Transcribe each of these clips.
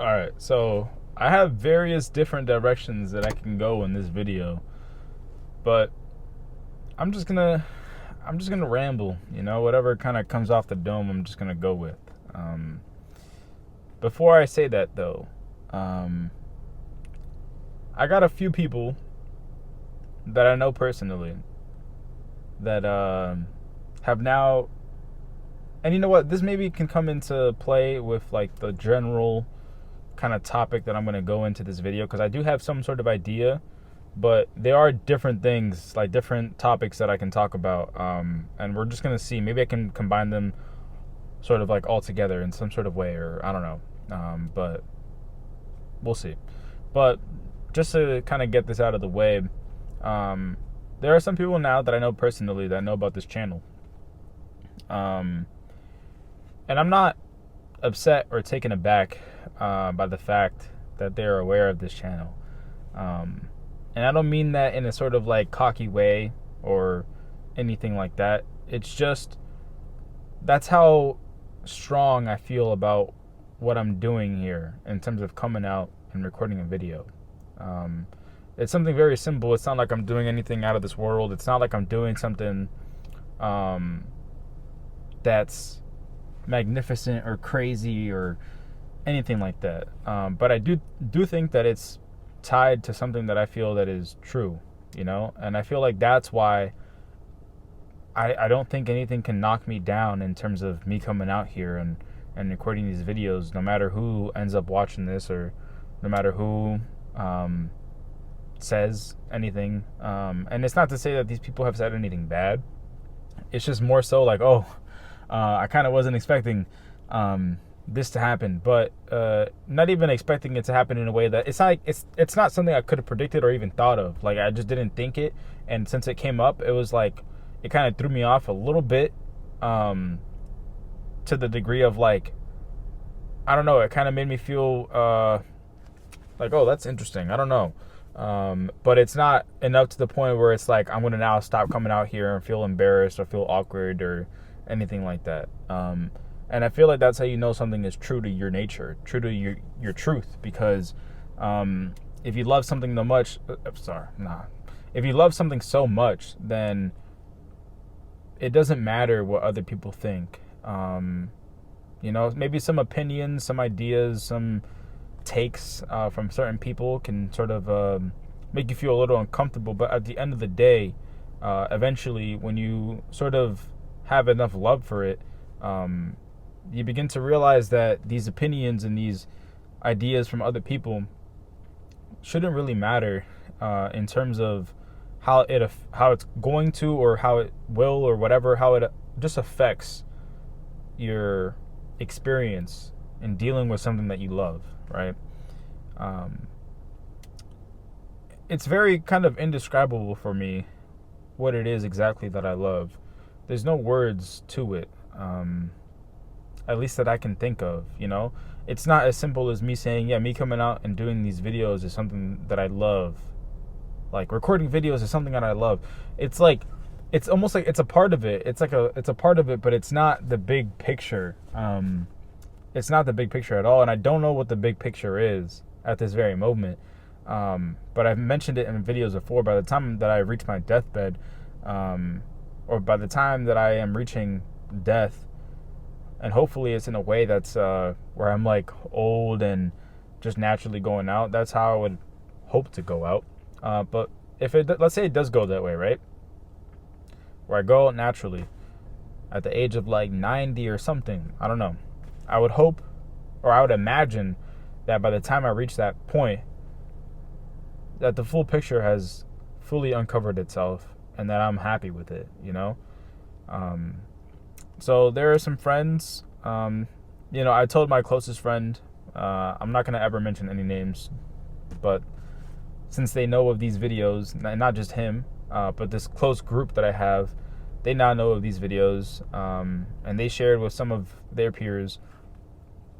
All right, so I have various different directions that I can go in this video, but I'm just gonna I'm just gonna ramble. Whatever kind of comes off the dome, I'm just gonna go with. Um, Before I say that though, um, I got a few people that I know personally that have now, and you know what? This maybe can come into play with like the general kind of topic that I'm going to go into this video, because I do have some sort of idea, but there are different things, like different topics that I can talk about, and we're just going to see. Maybe I can combine them sort of like all together in some sort of way, or I don't know, but we'll see. But just to kind of get this out of the way, um, there are some people now that I know personally that know about this channel, um, and I'm not upset or taken aback by the fact that they're aware of this channel. And I don't mean that in a sort of like cocky way or anything like that. It's just that's how strong I feel about what I'm doing here in terms of coming out and recording a video. Um, it's something very simple. It's not like I'm doing anything out of this world. It's not like I'm doing something um, that's magnificent or crazy or anything like that. But I do think that it's tied to something that I feel that is true, and I feel like that's why I don't think anything can knock me down in terms of me coming out here and recording these videos, no matter who ends up watching this or no matter who says anything. And it's not to say that these people have said anything bad. It's just more so like, I kind of wasn't expecting this to happen, but not even expecting it to happen in a way that it's not something I could have predicted or even thought of. Like, I just didn't think it, and since it came up, it was like it kind of threw me off a little bit, to the degree of like, I don't know, it kind of made me feel like, oh, that's interesting. I don't know. But it's not enough to the point where it's like I'm gonna now stop coming out here and feel embarrassed or feel awkward or anything like that. And I feel like that's how you know something is true to your nature, true to your truth. Because if you love something so much, if you love something so much, then it doesn't matter what other people think. Maybe some opinions, some ideas, some takes from certain people can sort of make you feel a little uncomfortable. But at the end of the day, eventually, when you sort of have enough love for it, you begin to realize that these opinions and these ideas from other people shouldn't really matter in terms of how it's going to, or how it will, or whatever, how it just affects your experience in dealing with something that you love, right? It's very kind of indescribable for me what it is exactly that I love. There's no words to it, at least that I can think of. It's not as simple as me saying, yeah, me coming out and doing these videos is something that I love. Like, recording videos is something that I love. It's like, it's almost like it's a part of it. It's a part of it, but it's not the big picture. It's not the big picture at all, and I don't know what the big picture is at this very moment. But I've mentioned it in videos before. By the time that I reach my deathbed, or by the time that I am reaching death, and hopefully it's in a way that's where I'm like old and just naturally going out. That's how I would hope to go out. But if let's say it does go that way, right? Where I go out naturally at the age of like 90 or something, I don't know. I would hope, or I would imagine, that by the time I reach that point, that the full picture has fully uncovered itself and that I'm happy with it, So there are some friends, I told my closest friend, I'm not going to ever mention any names, but since they know of these videos, and not just him, but this close group that I have, they now know of these videos, and they shared with some of their peers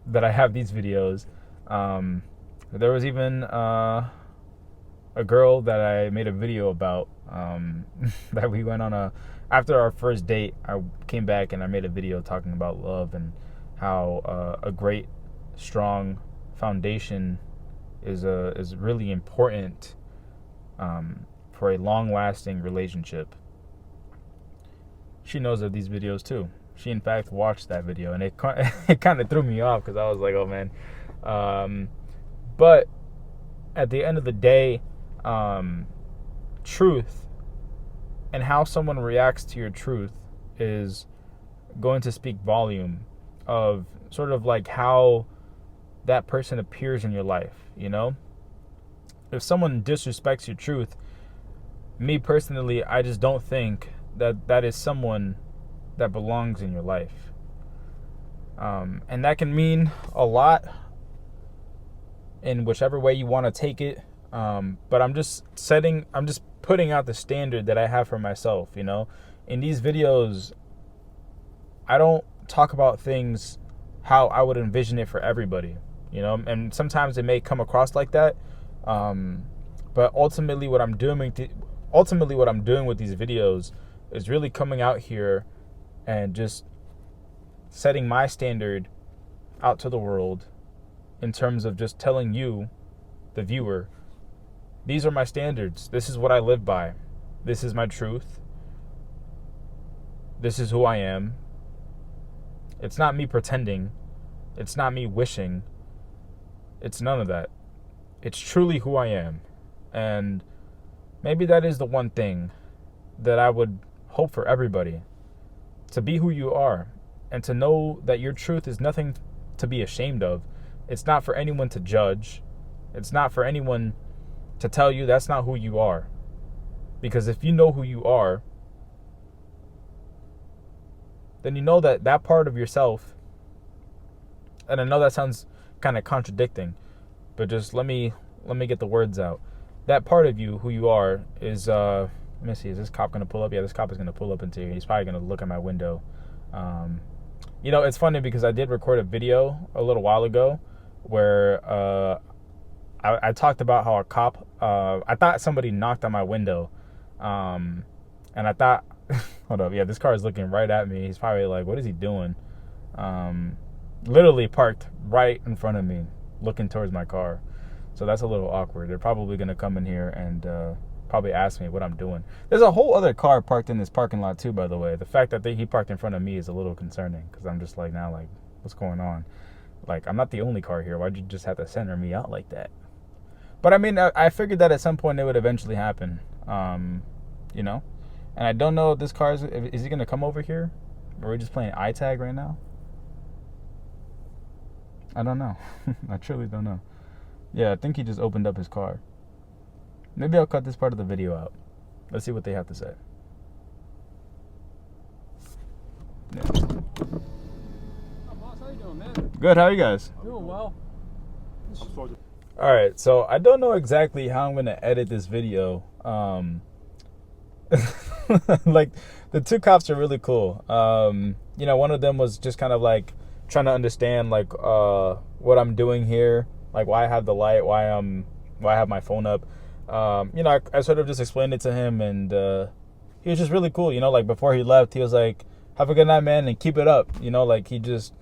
that I have these videos. There was even a girl that I made a video about, that we went on after our first date. I came back and I made a video talking about love and how a great, strong foundation is really important for a long-lasting relationship. She knows of these videos too. She in fact watched that video, and it kind of threw me off because I was like, oh man. But at the end of the day, truth and how someone reacts to your truth is going to speak volume of sort of like how that person appears in your life, you know? If someone disrespects your truth, me personally, I just don't think that is someone that belongs in your life. And that can mean a lot in whichever way you want to take it. But I'm just putting out the standard that I have for myself, you know? In these videos, I don't talk about things how I would envision it for everybody, you know? And sometimes it may come across like that. But ultimately what I'm doing with these videos is really coming out here and just setting my standard out to the world in terms of just telling you, the viewer, these are my standards. This is what I live by. This is my truth. This is who I am. It's not me pretending. It's not me wishing. It's none of that. It's truly who I am. And maybe that is the one thing that I would hope for everybody. To be who you are. And to know that your truth is nothing to be ashamed of. It's not for anyone to judge. It's not for anyone to tell you that's not who you are. Because if you know who you are, then you know that that part of yourself, and I know that sounds kind of contradicting, but just let me get the words out. That part of you, who you are, is, let me see, is this cop going to pull up? Yeah, this cop is going to pull up into here. He's probably going to look at my window. You know, it's funny because I did record a video a little while ago where I talked about how a cop, I thought somebody knocked on my window. And I thought, hold up, yeah, this car is looking right at me. He's probably like, what is he doing? Literally parked right in front of me, looking towards my car. So that's a little awkward. They're probably going to come in here and probably ask me what I'm doing. There's a whole other car parked in this parking lot too, by the way. The fact that he parked in front of me is a little concerning because I'm just like, now, like, what's going on? Like, I'm not the only car here. Why'd you just have to center me out like that? But I mean, I figured that at some point it would eventually happen, you know? And I don't know if this car is he going to come over here? Or are we just playing iTag right now? I don't know. I truly don't know. Yeah, I think he just opened up his car. Maybe I'll cut this part of the video out. Let's see what they have to say. Yeah. Oh, boss, how you doing, man? Good, how are you guys? Doing well. Alright, so I don't know exactly how I'm going to edit this video. Like, the two cops are really cool. You know, one of them was just kind of like trying to understand like what I'm doing here, like why I have the light, why I have my phone up. You know, I sort of just explained it to him, and he was just really cool. You know, like before he left, he was like, "Have a good night, man, and keep it up." You know, like he just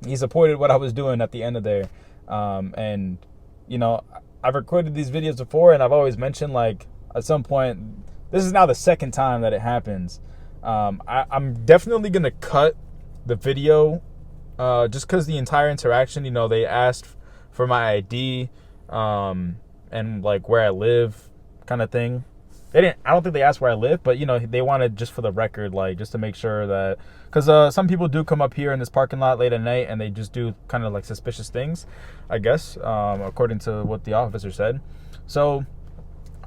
he supported what I was doing at the end of there. And you know, I've recorded these videos before, and I've always mentioned like at some point, this is now the second time that it happens. I'm definitely gonna cut the video just because the entire interaction, you know, they asked for my ID and like where I live, kind of thing. I don't think they asked where I live, but you know, they wanted just for the record, like just to make sure that, because some people do come up here in this parking lot late at night and they just do kind of like suspicious things, I guess, according to what the officer said. So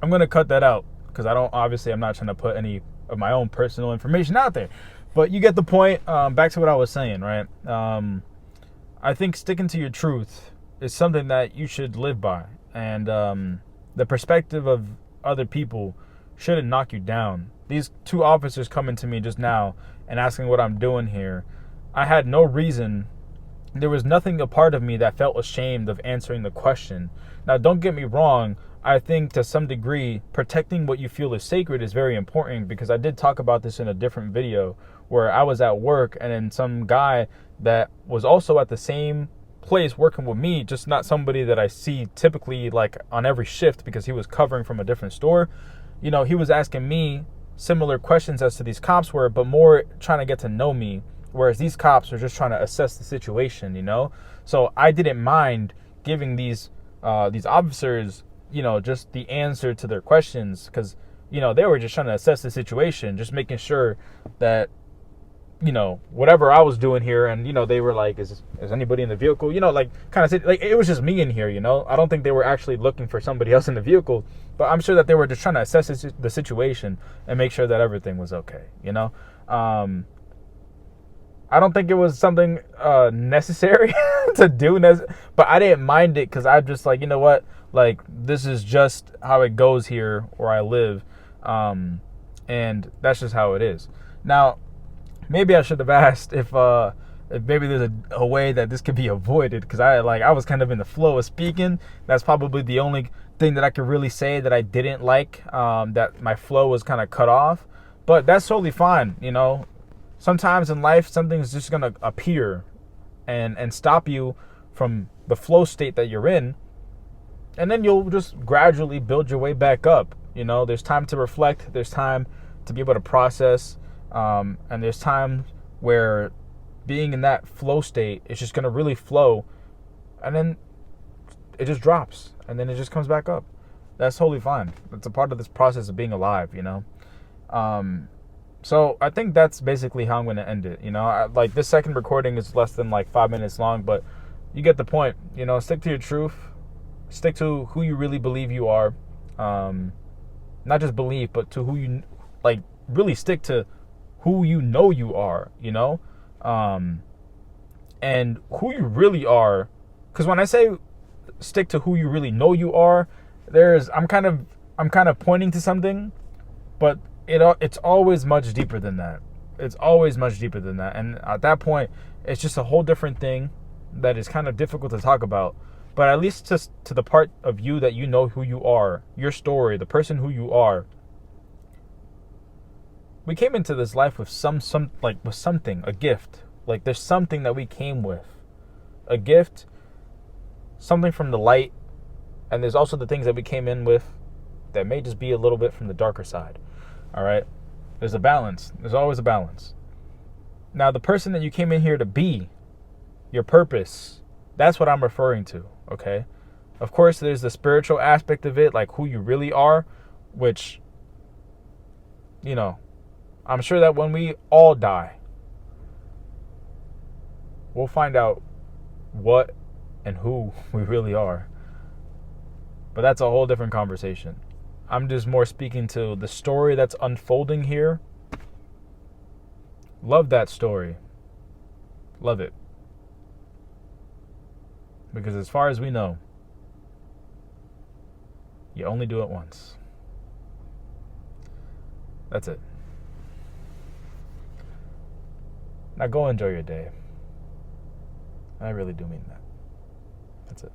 I'm gonna cut that out because I'm not trying to put any of my own personal information out there, but you get the point. Back to what I was saying, right? I think sticking to your truth is something that you should live by, and the perspective of other people shouldn't knock you down. These two officers coming to me just now and asking what I'm doing here, I had no reason. There was nothing a part of me that felt ashamed of answering the question. Now, don't get me wrong. I think to some degree, protecting what you feel is sacred is very important, because I did talk about this in a different video where I was at work and then some guy that was also at the same place working with me, just not somebody that I see typically like on every shift because he was covering from a different store. You know, he was asking me similar questions as to these cops were, but more trying to get to know me, whereas these cops are just trying to assess the situation, you know? So I didn't mind giving these officers, you know, just the answer to their questions, because, you know, they were just trying to assess the situation, just making sure that, you know, whatever I was doing here, and, you know, they were like, is anybody in the vehicle? You know, like, kind of, like, it was just me in here, you know? I don't think they were actually looking for somebody else in the vehicle, but I'm sure that they were just trying to assess the situation and make sure that everything was okay, you know? I don't think it was something necessary to do, but I didn't mind it because I'm just like, you know what? Like, this is just how it goes here where I live, and that's just how it is. Now, maybe I should have asked if maybe there's a way that this could be avoided, because I was kind of in the flow of speaking. That's probably the only thing that I could really say that I didn't like, that my flow was kind of cut off. But that's totally fine, you know. Sometimes in life, something's just going to appear and stop you from the flow state that you're in. And then you'll just gradually build your way back up. You know, there's time to reflect. There's time to be able to process. And there's times where being in that flow state is just going to really flow. And then it just drops. And then it just comes back up. That's totally fine. It's a part of this process of being alive, you know. So I think that's basically how I'm going to end it. You know, like, this second recording is less than like 5 minutes long, but you get the point. You know, stick to your truth. Stick to who you really believe you are. Not just believe, but to who you, like, really stick to who you know you are, you know? And who you really are. Because when I say stick to who you really know you are, I'm kind of pointing to something, but it's always much deeper than that. It's always much deeper than that. And at that point, it's just a whole different thing that is kind of difficult to talk about. But at least to the part of you that you know who you are, your story, the person who you are. We came into this life with with something, a gift. Like, there's something that we came with. A gift, something from the light, and there's also the things that we came in with that may just be a little bit from the darker side. All right? There's a balance. There's always a balance. Now, the person that you came in here to be, your purpose, that's what I'm referring to, okay? Of course, there's the spiritual aspect of it, like who you really are, which, you know, I'm sure that when we all die, we'll find out what and who we really are. But that's a whole different conversation. I'm just more speaking to the story that's unfolding here. Love that story. Love it. Because as far as we know, you only do it once. That's it. Now go enjoy your day. I really do mean that. That's it.